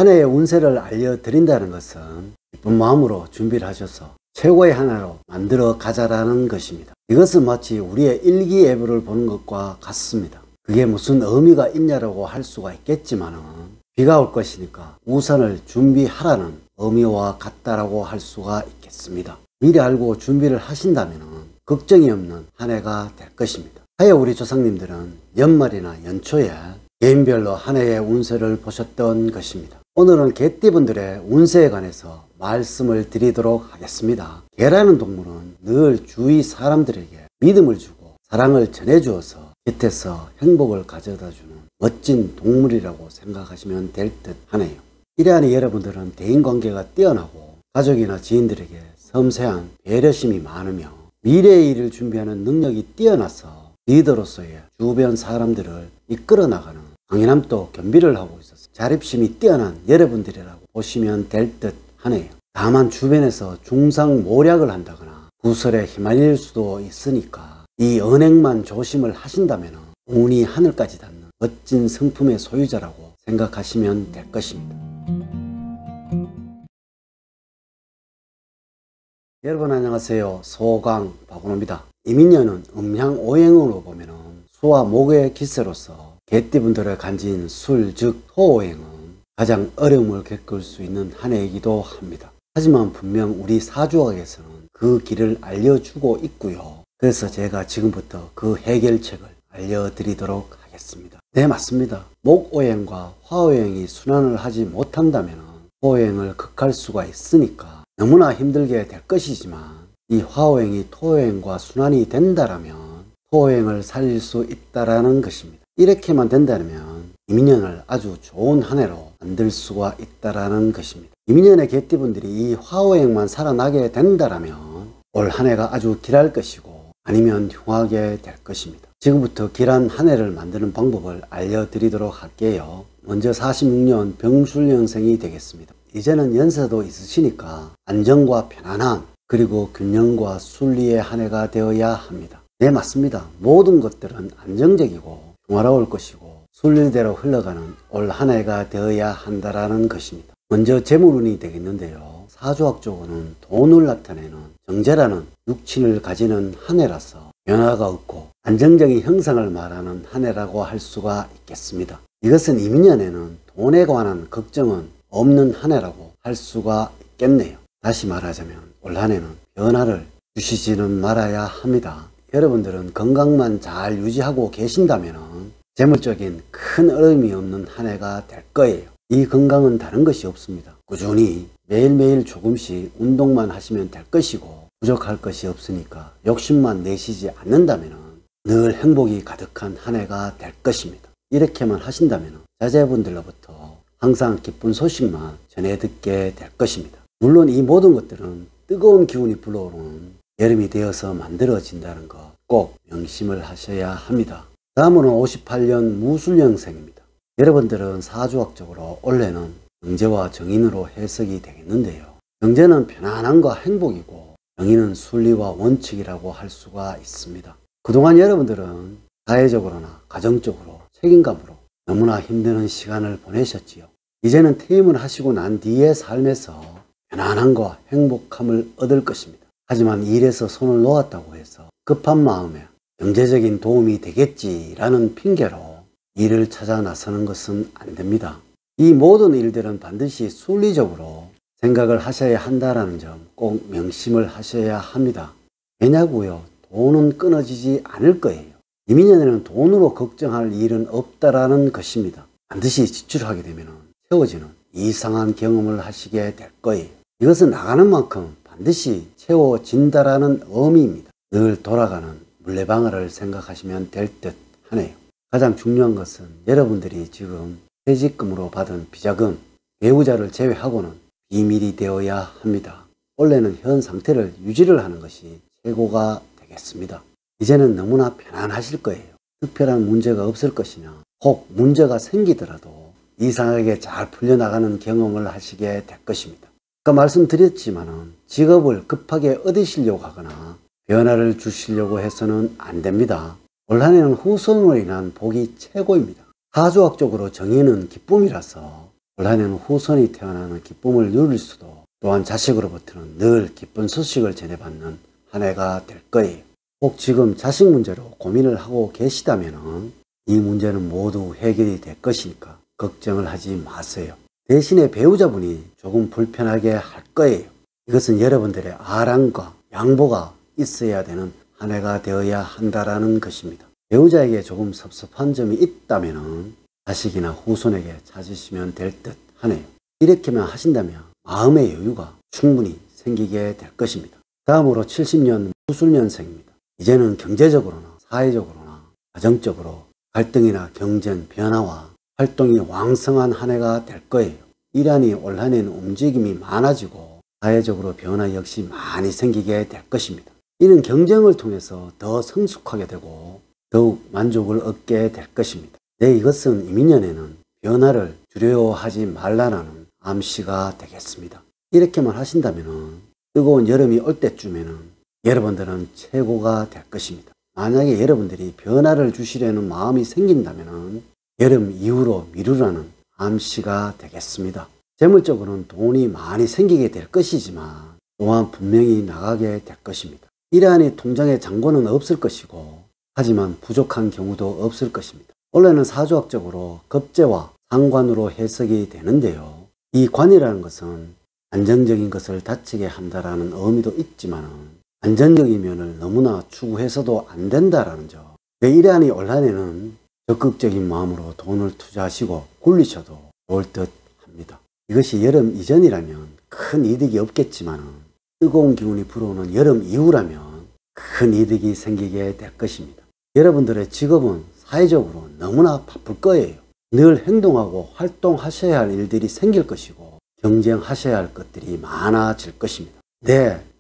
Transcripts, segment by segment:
한 해의 운세를 알려드린다는 것은 기쁜 마음으로 준비를 하셔서 최고의 한 해로 만들어 가자라는 것입니다. 이것은 마치 우리의 일기예보를 보는 것과 같습니다. 그게 무슨 의미가 있냐라고 할 수가 있겠지만 비가 올 것이니까 우산을 준비하라는 의미와 같다라고 할 수가 있겠습니다. 미리 알고 준비를 하신다면 걱정이 없는 한 해가 될 것입니다. 하여 우리 조상님들은 연말이나 연초에 개인별로 한 해의 운세를 보셨던 것입니다. 오늘은 개띠분들의 운세에 관해서 말씀을 드리도록 하겠습니다. 개라는 동물은 늘 주위 사람들에게 믿음을 주고 사랑을 전해주어서 곁에서 행복을 가져다주는 멋진 동물이라고 생각하시면 될 듯 하네요. 이러하니 여러분들은 대인관계가 뛰어나고 가족이나 지인들에게 섬세한 배려심이 많으며 미래의 일을 준비하는 능력이 뛰어나서 리더로서의 주변 사람들을 이끌어 나가는 강인함도 겸비를 하고 있어서 자립심이 뛰어난 여러분들이라고 보시면 될 듯 하네요. 다만 주변에서 중상모략을 한다거나 구설에 휘말릴 수도 있으니까 이 언행만 조심을 하신다면 운이 하늘까지 닿는 멋진 성품의 소유자라고 생각하시면 될 것입니다. 여러분 안녕하세요. 소강 박원호입니다. 이민년은 음양오행으로 보면 수와 목의 기세로서 개띠분들의 간지인 술, 즉 토오행은 가장 어려움을 겪을 수 있는 한 해이기도 합니다. 하지만 분명 우리 사주학에서는 그 길을 알려주고 있고요. 그래서 제가 지금부터 그 해결책을 알려드리도록 하겠습니다. 네, 맞습니다. 목오행과 화오행이 순환을 하지 못한다면 토오행을 극할 수가 있으니까 너무나 힘들게 될 것이지만 이 화오행이 토오행과 순환이 된다라면 토오행을 살릴 수 있다라는 것입니다. 이렇게만 된다면 이민년을 아주 좋은 한 해로 만들 수가 있다라는 것입니다. 이민년의 개띠분들이 이 화오행만 살아나게 된다라면 올 한 해가 아주 길할 것이고 아니면 흉하게 될 것입니다. 지금부터 길한 한 해를 만드는 방법을 알려드리도록 할게요. 먼저 46년 병술년생이 되겠습니다. 이제는 연세도 있으시니까 안정과 편안함 그리고 균형과 순리의 한 해가 되어야 합니다. 네, 맞습니다. 모든 것들은 안정적이고 평화로울 것이고 순리대로 흘러가는 올 한 해가 되어야 한다라는 것입니다. 먼저 재물운이 되겠는데요. 사주학적으로는 돈을 나타내는 정제라는 육친을 가지는 한 해라서 변화가 없고 안정적인 형상을 말하는 한 해라고 할 수가 있겠습니다. 이것은 이민년에는 돈에 관한 걱정은 없는 한 해라고 할 수가 있겠네요. 다시 말하자면 올 한 해는 변화를 주시지는 말아야 합니다. 여러분들은 건강만 잘 유지하고 계신다면 재물적인 큰 어려움이 없는 한 해가 될 거예요. 이 건강은 다른 것이 없습니다. 꾸준히 매일매일 조금씩 운동만 하시면 될 것이고 부족할 것이 없으니까 욕심만 내시지 않는다면 늘 행복이 가득한 한 해가 될 것입니다. 이렇게만 하신다면 자제분들로부터 항상 기쁜 소식만 전해 듣게 될 것입니다. 물론 이 모든 것들은 뜨거운 기운이 불어오는 여름이 되어서 만들어진다는 것 꼭 명심을 하셔야 합니다. 다음으로 58년 무술년생입니다. 여러분들은 사주학적으로 올해는 정제와 정인으로 해석이 되겠는데요. 정제는 편안함과 행복이고 정인은 순리와 원칙이라고 할 수가 있습니다. 그동안 여러분들은 사회적으로나 가정적으로 책임감으로 너무나 힘든 시간을 보내셨지요. 이제는 퇴임을 하시고 난 뒤의 삶에서 편안함과 행복함을 얻을 것입니다. 하지만 일에서 손을 놓았다고 해서 급한 마음에 경제적인 도움이 되겠지라는 핑계로 일을 찾아 나서는 것은 안 됩니다. 이 모든 일들은 반드시 순리적으로 생각을 하셔야 한다는 점 꼭 명심을 하셔야 합니다. 왜냐고요? 돈은 끊어지지 않을 거예요. 이민년에는 돈으로 걱정할 일은 없다라는 것입니다. 반드시 지출하게 되면 채워지는 이상한 경험을 하시게 될 거예요. 이것은 나가는 만큼 반드시 채워진다라는 의미입니다. 늘 돌아가는 물레방아를 생각하시면 될 듯 하네요. 가장 중요한 것은 여러분들이 지금 퇴직금으로 받은 비자금, 배우자를 제외하고는 비밀이 되어야 합니다. 원래는 현 상태를 유지를 하는 것이 최고가 되겠습니다. 이제는 너무나 편안하실 거예요. 특별한 문제가 없을 것이냐, 혹 문제가 생기더라도 이상하게 잘 풀려나가는 경험을 하시게 될 것입니다. 아까 말씀드렸지만 직업을 급하게 얻으시려고 하거나 변화를 주시려고 해서는 안 됩니다. 올 한 해는 후손으로 인한 복이 최고입니다. 사주학적으로 정의는 기쁨이라서 올 한해는 후손이 태어나는 기쁨을 누릴 수도, 또한 자식으로부터는 늘 기쁜 소식을 전해받는 한 해가 될 거예요. 꼭 지금 자식 문제로 고민을 하고 계시다면 이 문제는 모두 해결이 될 것이니까 걱정을 하지 마세요. 대신에 배우자분이 조금 불편하게 할 거예요. 이것은 여러분들의 아랑과 양보가 있어야 되는 한 해가 되어야 한다라는 것입니다. 배우자에게 조금 섭섭한 점이 있다면 자식이나 후손에게 찾으시면 될 듯 하네요. 이렇게만 하신다면 마음의 여유가 충분히 생기게 될 것입니다. 다음으로 70년 무술년생입니다. 이제는 경제적으로나 사회적으로나 가정적으로 갈등이나 경쟁, 변화와 활동이 왕성한 한 해가 될 거예요. 이란이 올 한해는 움직임이 많아지고 사회적으로 변화 역시 많이 생기게 될 것입니다. 이는 경쟁을 통해서 더 성숙하게 되고 더욱 만족을 얻게 될 것입니다. 이것은 이민년에는 변화를 두려워하지 말라는 암시가 되겠습니다. 이렇게만 하신다면 뜨거운 여름이 올 때쯤에는 여러분들은 최고가 될 것입니다. 만약에 여러분들이 변화를 주시려는 마음이 생긴다면 여름 이후로 미루라는 암시가 되겠습니다. 재물적으로는 돈이 많이 생기게 될 것이지만 또한 분명히 나가게 될 것입니다. 이러한 통장에 잔고는 없을 것이고 하지만 부족한 경우도 없을 것입니다. 원래는 사주학적으로 겁재와 상관으로 해석이 되는데요. 이 관이라는 것은 안정적인 것을 다치게 한다라는 의미도 있지만 안정적인 면을 너무나 추구해서도 안 된다라는 점. 이러한 올 한해는 적극적인 마음으로 돈을 투자하시고 굴리셔도 좋을 듯 합니다. 이것이 여름 이전이라면 큰 이득이 없겠지만 뜨거운 기운이 불어오는 여름 이후라면 큰 이득이 생기게 될 것입니다. 여러분들의 직업은 사회적으로 너무나 바쁠 거예요. 늘 행동하고 활동하셔야 할 일들이 생길 것이고 경쟁하셔야 할 것들이 많아질 것입니다.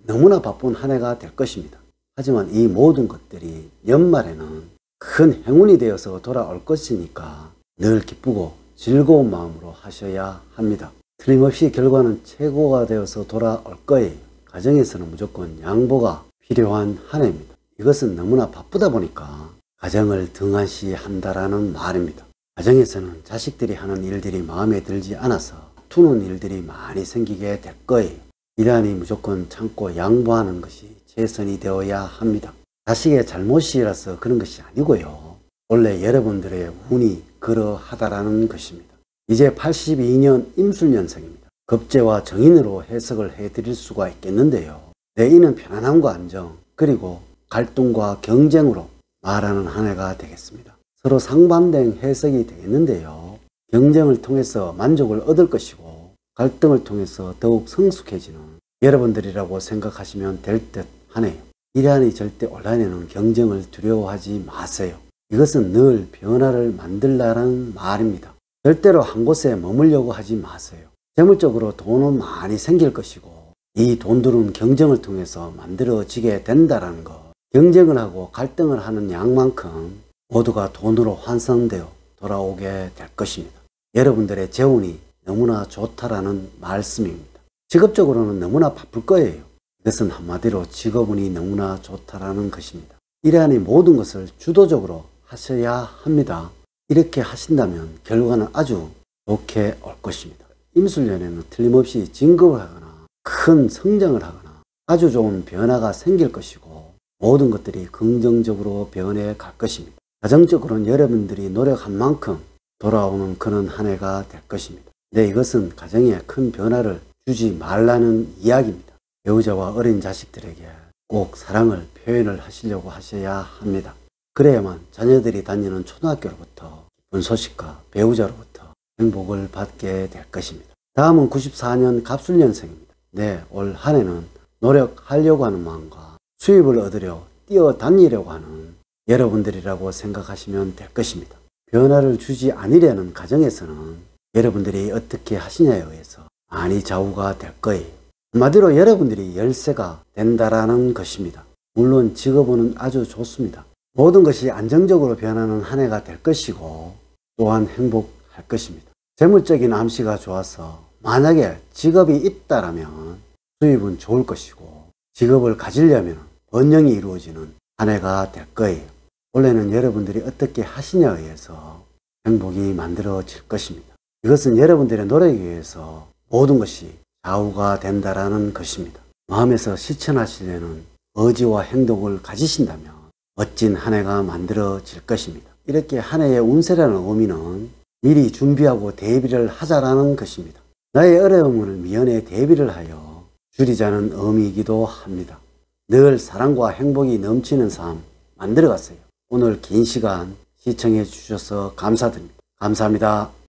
너무나 바쁜 한 해가 될 것입니다. 하지만 이 모든 것들이 연말에는 큰 행운이 되어서 돌아올 것이니까 늘 기쁘고 즐거운 마음으로 하셔야 합니다. 틀림없이 결과는 최고가 되어서 돌아올 거예요. 가정에서는 무조건 양보가 필요한 한 해입니다. 이것은 너무나 바쁘다 보니까 가정을 등한시 한다라는 말입니다. 가정에서는 자식들이 하는 일들이 마음에 들지 않아서 다투는 일들이 많이 생기게 될 거예요. 이러하니 무조건 참고 양보하는 것이 최선이 되어야 합니다. 자식의 잘못이라서 그런 것이 아니고요. 원래 여러분들의 운이 그러하다라는 것입니다. 이제 82년 임술년생입니다. 겁재와 정인으로 해석을 해드릴 수가 있겠는데요. 이는 편안함과 안정 그리고 갈등과 경쟁으로 말하는 한 해가 되겠습니다. 서로 상반된 해석이 되겠는데요. 경쟁을 통해서 만족을 얻을 것이고 갈등을 통해서 더욱 성숙해지는 여러분들이라고 생각하시면 될 듯 하네요. 이러하니 절대 올 한해는 경쟁을 두려워하지 마세요. 이것은 늘 변화를 만들라는 말입니다. 절대로 한 곳에 머물려고 하지 마세요. 재물적으로 돈은 많이 생길 것이고 이 돈들은 경쟁을 통해서 만들어지게 된다는 것. 경쟁을 하고 갈등을 하는 양만큼 모두가 돈으로 환산되어 돌아오게 될 것입니다. 여러분들의 재운이 너무나 좋다라는 말씀입니다. 직업적으로는 너무나 바쁠 거예요. 이것은 한마디로 직업운이 너무나 좋다라는 것입니다. 이러하니 모든 것을 주도적으로 하셔야 합니다. 이렇게 하신다면 결과는 아주 좋게 올 것입니다. 임술년에는 틀림없이 진급을 하거나 큰 성장을 하거나 아주 좋은 변화가 생길 것이고 모든 것들이 긍정적으로 변해 갈 것입니다. 가정적으로는 여러분들이 노력한 만큼 돌아오는 그런 한 해가 될 것입니다. 이것은 가정에 큰 변화를 주지 말라는 이야기입니다. 배우자와 어린 자식들에게 꼭 사랑을 표현을 하시려고 하셔야 합니다. 그래야만 자녀들이 다니는 초등학교로부터 기쁜 소식과 배우자로부터 행복을 받게 될 것입니다. 다음은 94년 갑술년생입니다. 올 한 해는 노력하려고 하는 마음과 수입을 얻으려 뛰어다니려고 하는 여러분들이라고 생각하시면 될 것입니다. 변화를 주지 않으려는 가정에서는 여러분들이 어떻게 하시냐에 의해서 많이 좌우가 될 거예요. 한마디로 여러분들이 열세가 된다라는 것입니다. 물론 직업은 아주 좋습니다. 모든 것이 안정적으로 변하는 한 해가 될 것이고 또한 행복할 것입니다. 재물적인 암시가 좋아서 만약에 직업이 있다라면 수입은 좋을 것이고 직업을 가지려면 번영이 이루어지는 한 해가 될 거예요. 원래는 여러분들이 어떻게 하시냐에 의해서 행복이 만들어질 것입니다. 이것은 여러분들의 노력에 의해서 모든 것이 좌우가 된다라는 것입니다. 마음에서 실천하시려는 의지와 행동을 가지신다면 멋진 한 해가 만들어질 것입니다. 이렇게 한 해의 운세라는 의미는 미리 준비하고 대비를 하자라는 것입니다. 나의 어려움을 미연에 대비를 하여 줄이자는 의미이기도 합니다. 늘 사랑과 행복이 넘치는 삶 만들어 가세요. 오늘 긴 시간 시청해 주셔서 감사드립니다. 감사합니다.